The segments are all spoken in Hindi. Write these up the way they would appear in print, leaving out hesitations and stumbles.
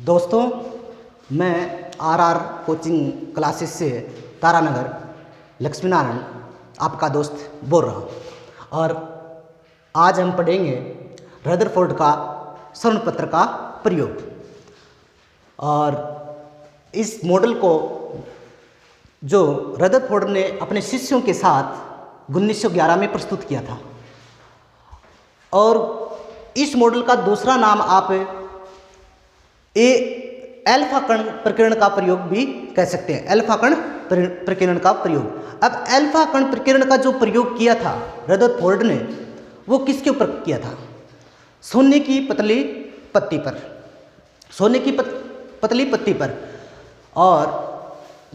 दोस्तों, मैं आर कोचिंग क्लासेस से तारानगर लक्ष्मी नारायण आपका दोस्त बोल रहा हूँ। और आज हम पढ़ेंगे रदरफोर्ड का स्वर्ण पत्र का प्रयोग। और इस मॉडल को जो रदरफोर्ड ने अपने शिष्यों के साथ 1911 में प्रस्तुत किया था। और इस मॉडल का दूसरा नाम आप अल्फा कण प्रकीर्णन का प्रयोग भी कह सकते हैं। अल्फा कण प्रकीर्णन का प्रयोग। अब अल्फा कण प्रकीर्णन का जो प्रयोग किया था रदरफोर्ड ने, वो किसके ऊपर किया था? सोने की पतली पत्ती पर। सोने की पतली पत्ती पर। और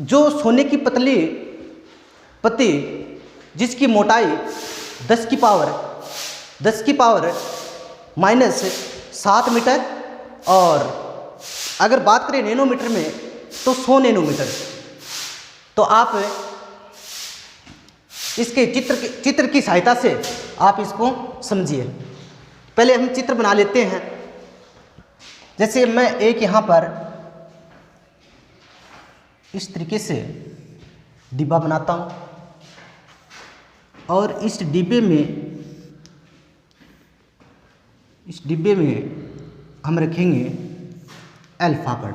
जो सोने की पतली पत्ती जिसकी मोटाई 10 की पावर -7 मीटर, और अगर बात करें नैनोमीटर में तो 100 नैनोमीटर। तो आप इसके चित्र की सहायता से आप इसको समझिए। पहले हम चित्र बना लेते हैं। जैसे मैं एक यहाँ पर इस तरीके से डिब्बा बनाता हूँ, और इस डिब्बे में हम रखेंगे अल्फा कण।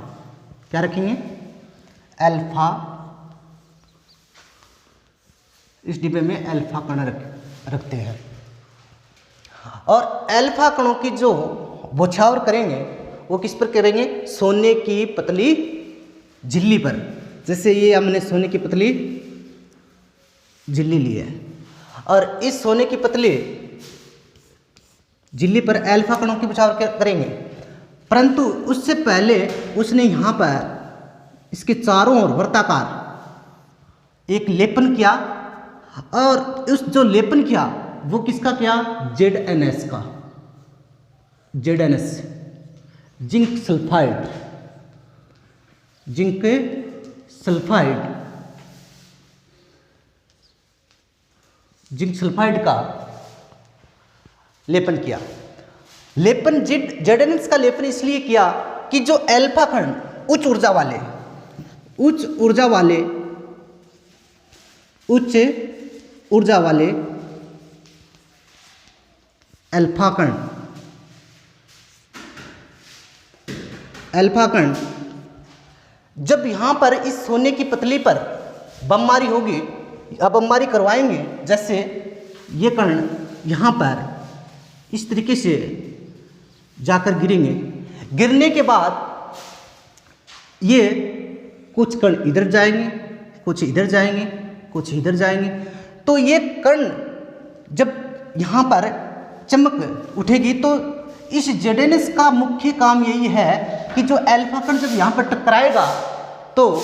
क्या रखेंगे? अल्फा। इस डिब्बे में अल्फा कण रखते हैं। और अल्फा कणों की जो बौछावर करेंगे वो किस पर करेंगे? सोने की पतली झिल्ली पर। जैसे ये हमने सोने की पतली झिल्ली ली है, और इस सोने की पतली झिल्ली पर अल्फा कणों की बौछावर करेंगे। परंतु उससे पहले उसने यहाँ पर इसके चारों ओर वृत्ताकार एक लेपन किया। और उस जो लेपन किया वो किसका किया? ZnS का। ZnS zinc sulphide. Zinc sulphide का लेपन किया। लेपन ZnS का लेपन इसलिए किया कि जो अल्फा कण उच्च ऊर्जा वाले अल्फा कण जब यहां पर इस सोने की पतली पर बमबारी होगी या बमबारी करवाएंगे, जैसे ये कण यहां पर इस तरीके से जाकर गिरेंगे। गिरने के बाद ये कुछ कण इधर जाएंगे, कुछ इधर जाएंगे, कुछ इधर जाएंगे। तो ये कण जब यहाँ पर चमक उठेगी तो इस ZnS का मुख्य काम यही है कि जो अल्फा कण जब यहाँ पर टकराएगा तो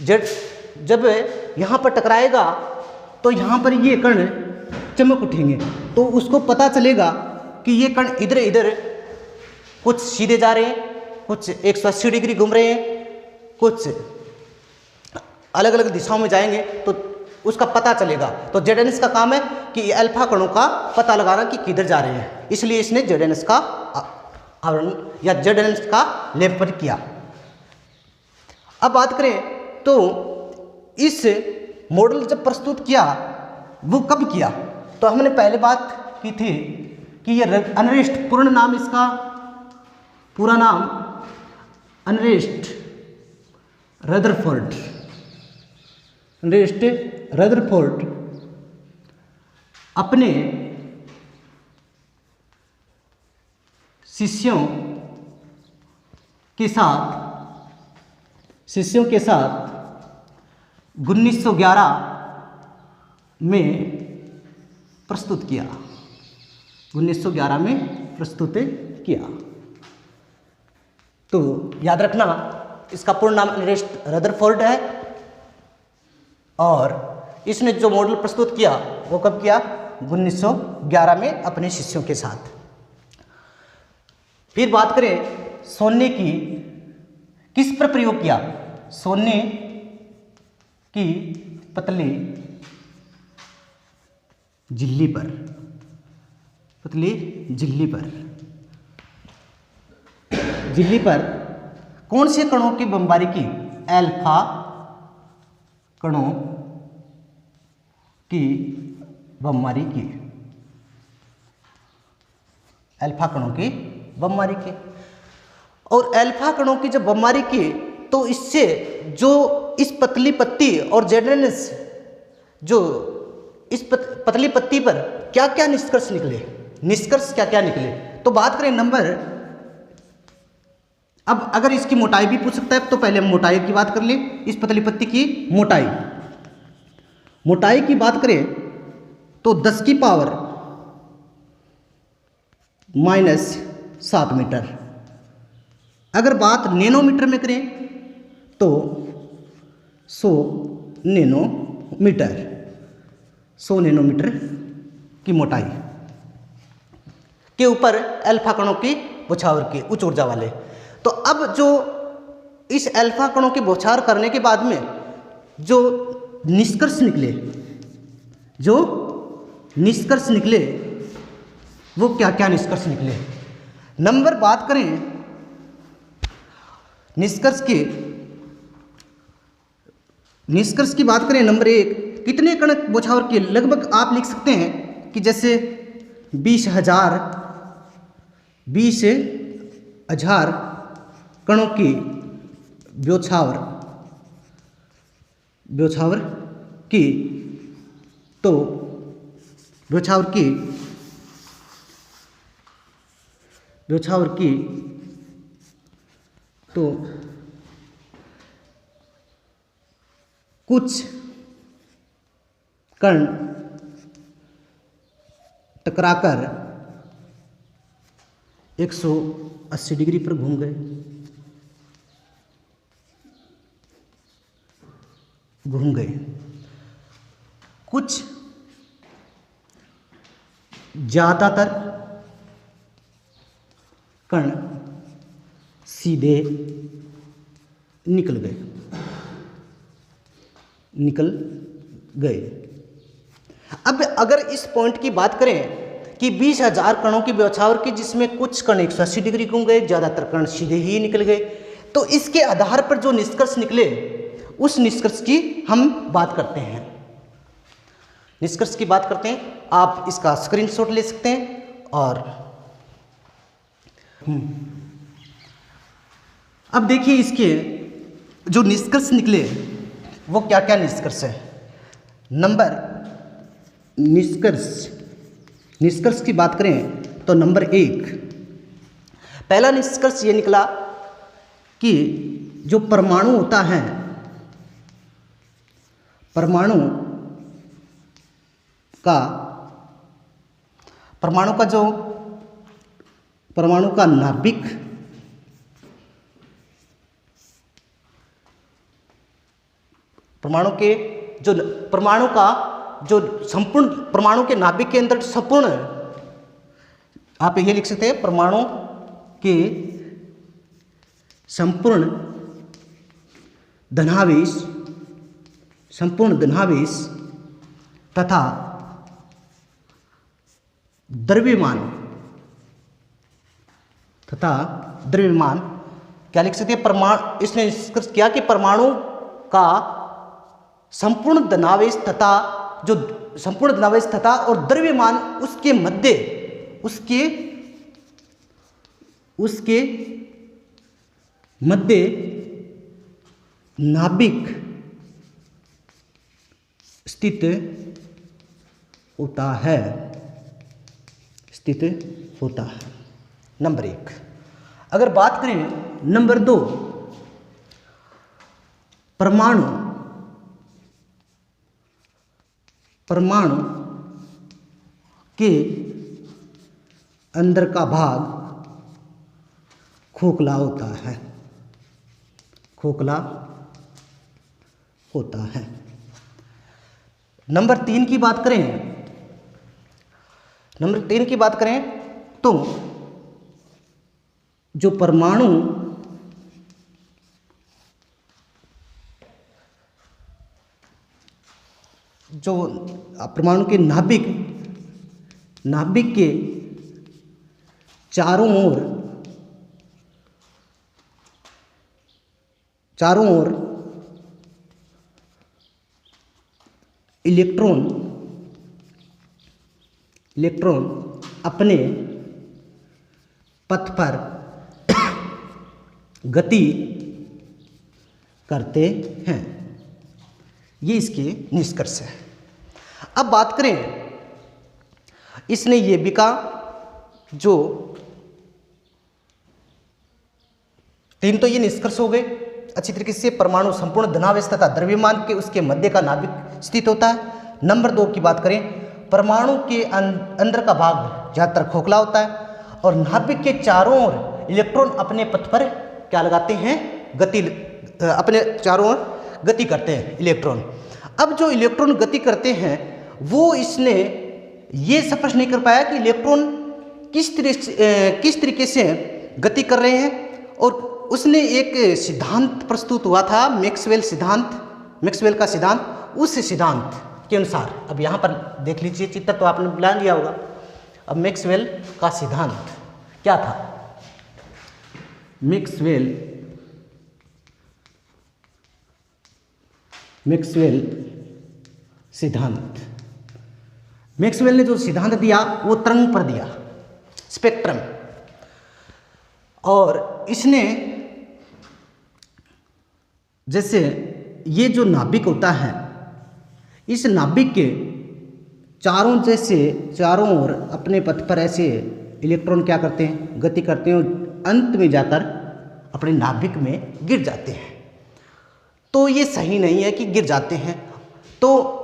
जब यहाँ पर टकराएगा तो यहाँ पर ये कण चमक उठेंगे। तो उसको पता चलेगा कि ये कण इधर इधर कुछ सीधे जा रहे हैं, कुछ 180 डिग्री घूम रहे हैं, कुछ अलग अलग दिशाओं में जाएंगे, तो उसका पता चलेगा। तो ZnS का काम है कि अल्फा कणों का पता लगाना कि किधर जा रहे हैं। इसलिए इसने ZnS का आवरण या ZnS का लेपन किया। अब बात करें तो इस मॉडल जब प्रस्तुत किया वो कब किया? तो हमने पहले बात की थी कि ये अनरेस्ट, पूर्ण नाम इसका, पूरा नाम अनरेस्ट रदरफोर्ड अपने शिष्यों के साथ 1911 में प्रस्तुत किया। 1911 में प्रस्तुत किया। तो याद रखना, इसका पूर्ण नाम अनरेस्ट रदरफोर्ड है। और इसने जो मॉडल प्रस्तुत किया वो कब किया? 1911 में अपने शिष्यों के साथ। फिर बात करें सोने की किस पर प्रयोग किया? सोने की पतली झिल्ली पर। झिल्ली पर कौन से कणों की बमबारी की? अल्फा कणों की बमबारी की, अल्फा कणों की बमबारी की। और अल्फा कणों की जब बमबारी की तो इससे जो इस पतली पत्ती और जेडनेस, जो इस पतली पत्ती पर क्या क्या निष्कर्ष निकले, निष्कर्ष क्या क्या निकले? तो बात करें नंबर, अब अगर इसकी मोटाई भी पूछ सकता है तो पहले हम मोटाई की बात कर लें। इस पतली पत्ती की मोटाई, मोटाई की बात करें तो 10 की पावर -7 मीटर। अगर बात नैनोमीटर में करें तो 100 नैनोमीटर, 100 नैनोमीटर की मोटाई के ऊपर अल्फा कणों की बौछार के उच्च ऊर्जा वाले। तो अब जो इस अल्फा कणों की बौछार करने के बाद में जो निष्कर्ष निकले, जो निष्कर्ष निकले वो क्या क्या निष्कर्ष निकले? नंबर बात करें निष्कर्ष की, निष्कर्ष की बात करें नंबर 1, कितने कण बौछार के? लगभग आप लिख सकते हैं कि जैसे 20,000 कणों की बौछार की, तो बौछार की तो कुछ कण टकराकर 180 डिग्री पर घूम गए, कुछ ज्यादातर कण सीधे निकल गए। अब अगर इस पॉइंट की बात करें कि 20,000 कणों की बौछार की, जिसमें कुछ कण 180 डिग्री घूम गए, ज्यादातर कण सीधे ही निकल गए, तो इसके आधार पर जो निष्कर्ष निकले उस निष्कर्ष की हम बात करते हैं। निष्कर्ष की बात करते हैं, आप इसका स्क्रीनशॉट ले सकते हैं। और अब देखिए इसके जो निष्कर्ष निकले वो क्या क्या निष्कर्ष है। नंबर निष्कर्ष की बात करें तो नंबर 1, पहला निष्कर्ष ये निकला कि जो परमाणु होता है, परमाणु का नाभिक, संपूर्ण परमाणु के नाभिक के अंदर संपूर्ण, आप ये लिख सकते हैं, परमाणु के संपूर्ण धनावेश तथा द्रव्यमान क्या लिख सकते हैं? परमाणु, इसने निष्कर्ष किया कि परमाणु का संपूर्ण धनावेश तथा और द्रव्यमान उसके मध्य नाभिक स्थित होता है। नंबर 1। अगर बात करें नंबर 2, परमाणु के अंदर का भाग खोखला होता है। नंबर 3 की बात करें तो जो परमाणु के नाभिक के चारों ओर चारों ओर इलेक्ट्रॉन अपने पथ पर गति करते हैं। ये इसके निष्कर्ष है। अब बात करें, इसने ये भी कहा, जो 3 तो ये निष्कर्ष हो गए अच्छी तरीके से। परमाणु संपूर्ण धनावेश तथा द्रव्यमान के उसके मध्य का नाभिक स्थित होता है। नंबर 2 की बात करें, परमाणु के अंदर का भाग ज़्यादातर खोखला होता है और नाभिक के चारों ओर इलेक्ट्रॉन अपने पथ पर क्या लगाते हैं, गति, अपने चारों ओर गति करते हैं इलेक्ट्रॉन। अब जो इलेक्ट्रॉन गति करते हैं वो इसने ये स्पष्ट नहीं कर पाया कि इलेक्ट्रॉन किस तरीके से गति कर रहे हैं, और उसने एक सिद्धांत प्रस्तुत हुआ था, मैक्सवेल का सिद्धांत। उस सिद्धांत के अनुसार, अब यहाँ पर देख लीजिए, चित्र तो आपने बना लिया होगा। अब मैक्सवेल का सिद्धांत क्या था? मैक्सवेल सिद्धांत, मैक्सवेल ने जो सिद्धांत दिया वो तरंग पर दिया, स्पेक्ट्रम। और इसने, जैसे ये जो नाभिक होता है, इस नाभिक के चारों ओर अपने पथ पर ऐसे इलेक्ट्रॉन क्या करते हैं, गति करते हैं, और अंत में जाकर अपने नाभिक में गिर जाते हैं। तो ये सही नहीं है कि गिर जाते हैं। तो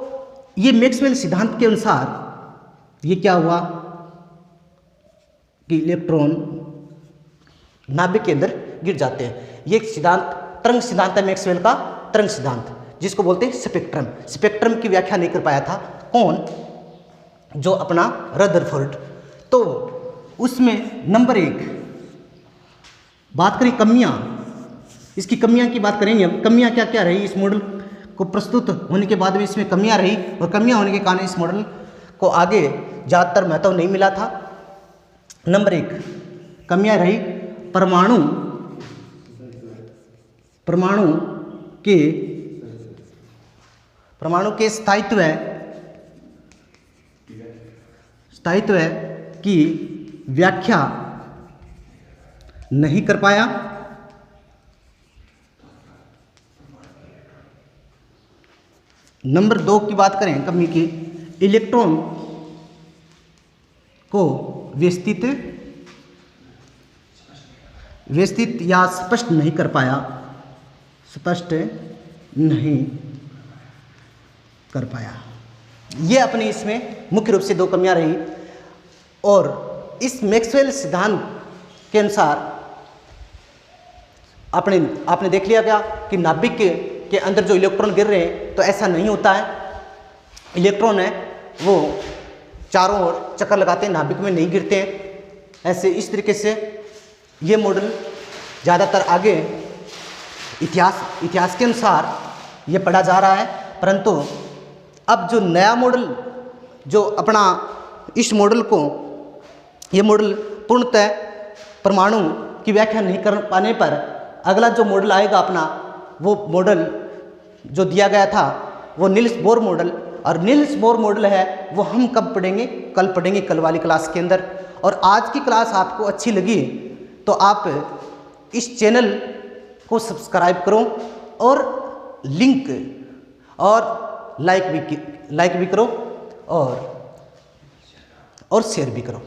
ये मैक्सवेल सिद्धांत के अनुसार ये क्या हुआ कि इलेक्ट्रॉन नाभिक के अंदर गिर जाते हैं। ये सिद्धांत तरंग सिद्धांत है, मैक्सवेल का तरंग सिद्धांत, जिसको बोलते हैं स्पेक्ट्रम। स्पेक्ट्रम की व्याख्या नहीं कर पाया था कौन? जो अपना रदरफोर्ड। तो उसमें नंबर 1 बात करें कमियां, इसकी कमियां की बात करेंगे हम। कमियां क्या क्या रही इस मॉडल को प्रस्तुत होने के बाद में? इसमें कमियां रही, और कमियां होने के कारण इस मॉडल को आगे ज़्यादातर महत्व नहीं मिला था। नंबर 1 कमियां रही, परमाणु के स्थायित्व की व्याख्या नहीं कर पाया। नंबर 2 की बात करें कमी की, इलेक्ट्रॉन को व्यवस्थित या स्पष्ट नहीं कर पाया। ये अपनी इसमें मुख्य रूप से 2 कमियां रही। और इस मैक्सवेल सिद्धांत के अनुसार आपने देख लिया क्या कि नाभिक के अंदर जो इलेक्ट्रॉन गिर रहे हैं, तो ऐसा नहीं होता है। इलेक्ट्रॉन है वो चारों ओर चक्कर लगाते हैं, नाभिक में नहीं गिरते हैं। ऐसे इस तरीके से ये मॉडल ज़्यादातर आगे इतिहास के अनुसार ये पढ़ा जा रहा है। परंतु अब जो नया मॉडल, जो अपना इस मॉडल को, ये मॉडल पूर्णतः परमाणु की व्याख्या नहीं कर पाने पर अगला जो मॉडल आएगा अपना, वो मॉडल जो दिया गया था वो नील्स बोर मॉडल। और नील्स बोर मॉडल है वो हम कब पढ़ेंगे? कल पढ़ेंगे, कल वाली क्लास के अंदर। और आज की क्लास आपको अच्छी लगी तो आप इस चैनल को सब्सक्राइब करो और लिंक और लाइक भी करो और शेयर भी करो।